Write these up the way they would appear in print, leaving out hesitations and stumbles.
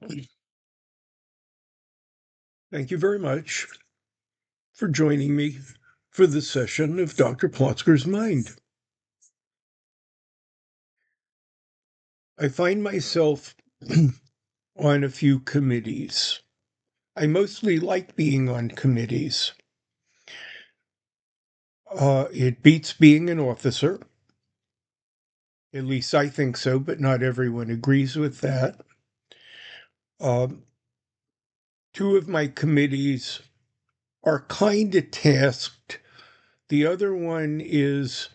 Thank you very much for joining me for this session of Dr. Plotzker's Mind. I find myself on a few committees. I mostly like being on committees. It beats being an officer. At least I think so, but not everyone agrees with that. Um, Two of my committees are kind of tasked. The other one is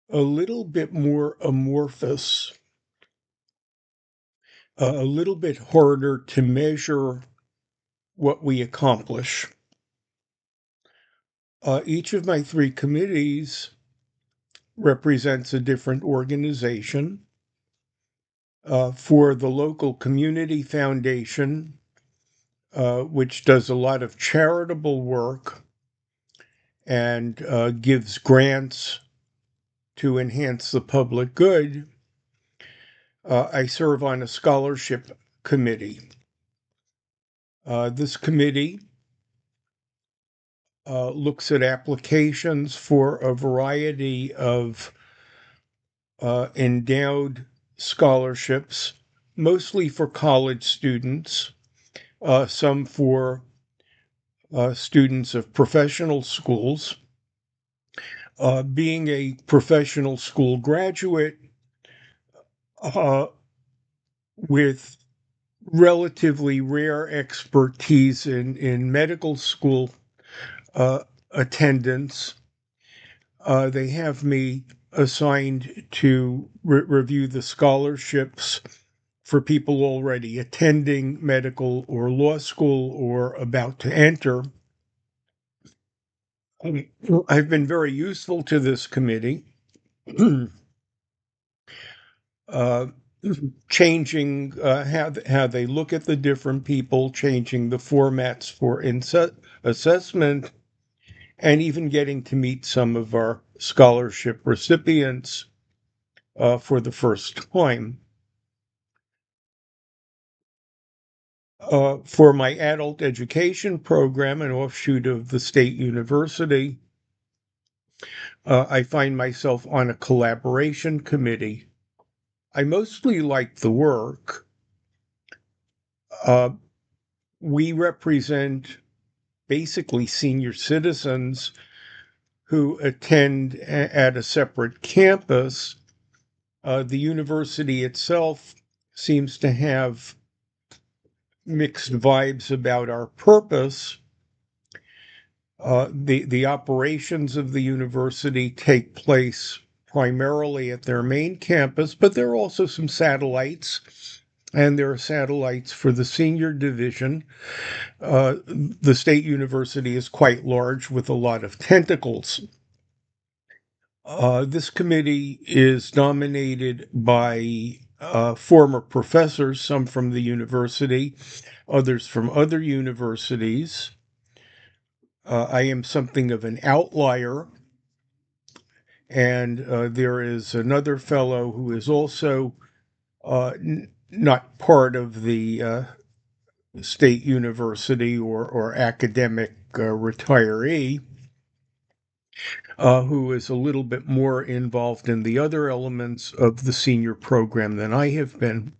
a little bit more amorphous, a little bit harder to measure what we accomplish. Each of my three committees represents a different organization. For the local community foundation, which does a lot of charitable work and gives grants to enhance the public good, I serve on a scholarship committee. This committee looks at applications for a variety of endowed scholarships, mostly for college students, some for students of professional schools. Being a professional school graduate uh, with relatively rare expertise in medical school attendance, they have me assigned to review the scholarships for people already attending medical or law school or about to enter. I've been very useful to this committee, uh, changing how they look at the different people, changing the formats for assessment, and even getting to meet some of our scholarship recipients for the first time. For my adult education program, an offshoot of the state university, I find myself on a collaboration committee. I mostly like the work. Uh, we represent basically senior citizens who attend at a separate campus. The university itself seems to have mixed vibes about our purpose. The operations of the university take place primarily at their main campus, but there are also some satellites, and there are satellites for the senior division. The state university is quite large with a lot of tentacles. This committee is dominated by former professors, some from the university, others from other universities. I am something of an outlier, and there is another fellow who is also not part of the state university or academic retiree, who is a little bit more involved in the other elements of the senior program than I have been.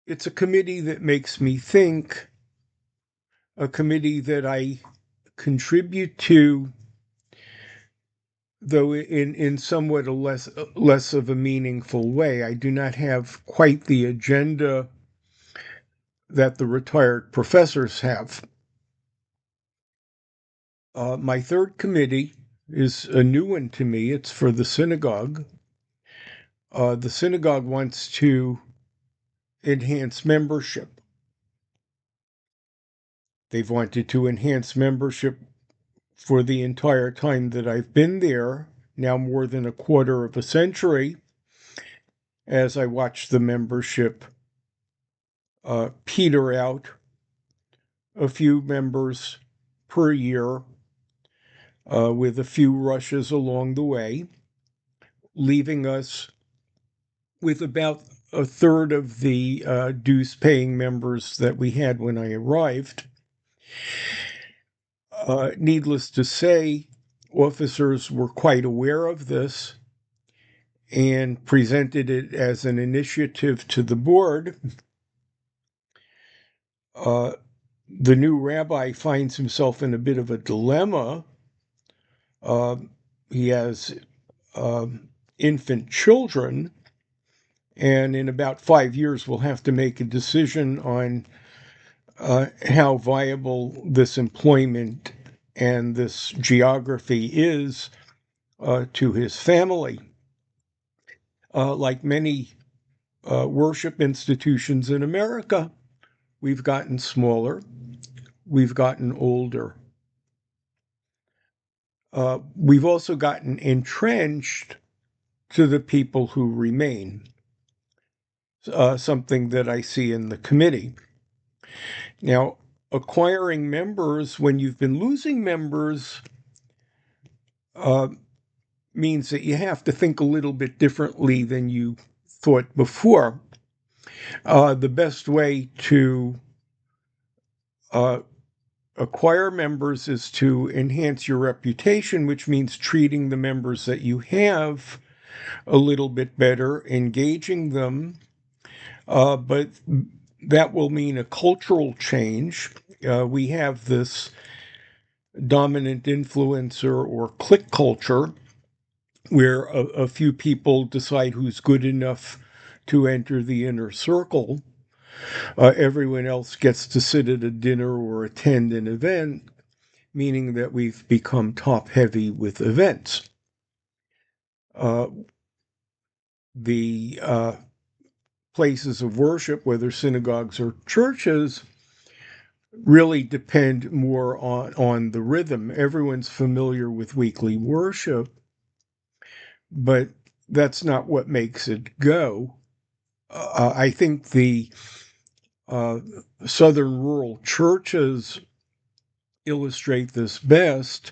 It's a committee that makes me think, a committee that I contribute to, though in somewhat a less of a meaningful way. I do not have quite the agenda that the retired professors have. My third committee is a new one to me. It's for the synagogue. The synagogue wants to enhance membership. They've wanted to enhance membership for the entire time that I've been there, now more than a quarter of a century, as I watch the membership peter out, a few members per year, with a few rushes along the way, leaving us with about a third of the dues-paying members that we had when I arrived. Needless to say, officers were quite aware of this and presented it as an initiative to the board. The new rabbi finds himself in a bit of a dilemma. He has infant children, and in about 5 years, we'll have to make a decision on how viable this employment and this geography is to his family. Like many worship institutions in America, we've gotten smaller, we've gotten older. We've also gotten entrenched to the people who remain, something that I see in the committee. Now, acquiring members when you've been losing members means that you have to think a little bit differently than you thought before. The best way to acquire members is to enhance your reputation, which means treating the members that you have a little bit better, engaging them, but that will mean a cultural change. We have this dominant influencer or clique culture where a few people decide who's good enough to enter the inner circle. Everyone else gets to sit at a dinner or attend an event, meaning that we've become top-heavy with events. The places of worship, whether synagogues or churches, really depend more on the rhythm. Everyone's familiar with weekly worship, but that's not what makes it go. I think the southern rural churches illustrate this best,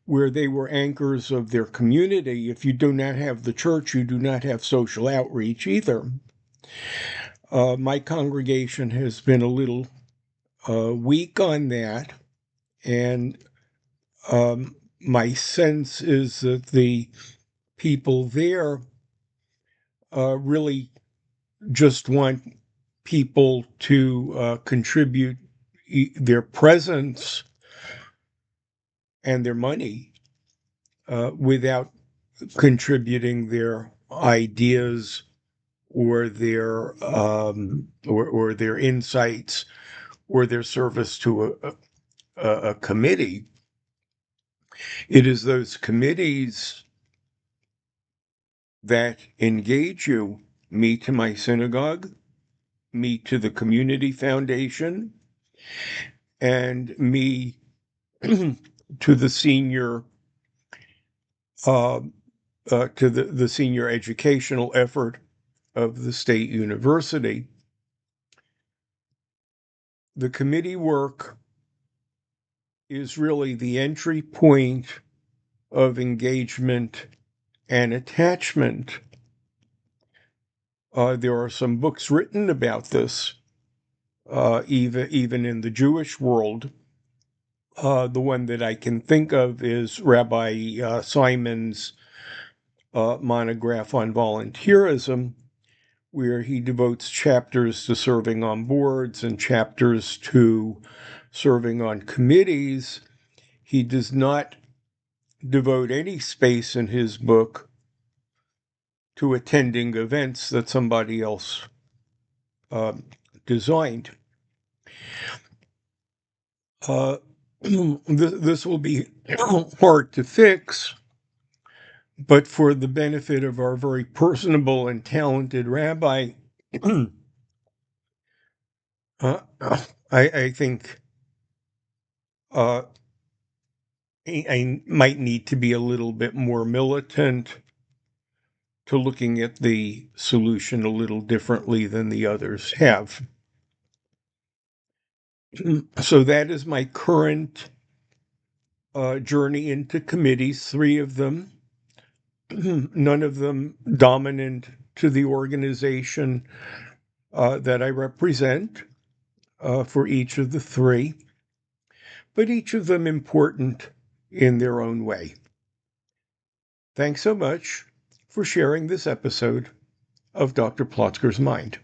where they were anchors of their community. If you do not have the church, you do not have social outreach either. My congregation has been a little weak on that, and my sense is that the people there really just want people to contribute their presence and their money without contributing their ideas or their or their insights or their service to a committee. It is those committees that engage you. Me to my synagogue, me to the community foundation, and me to the senior to the senior educational effort of the state university. The committee work is really the entry point of engagement and attachment. There are some books written about this, even in the Jewish world. The one that I can think of is Rabbi Simon's monograph on volunteerism, where he devotes chapters to serving on boards and chapters to serving on committees. He does not devote any space in his book to attending events that somebody else designed. This will be hard to fix, but for the benefit of our very personable and talented rabbi, I think I might need to be a little bit more militant to looking at the solution a little differently than the others have. So that is my current journey into committees, 3 of them, none of them dominant to the organization that I represent for each of the three, but each of them important in their own way. Thanks so much for sharing this episode of Dr. Plotzker's Mind.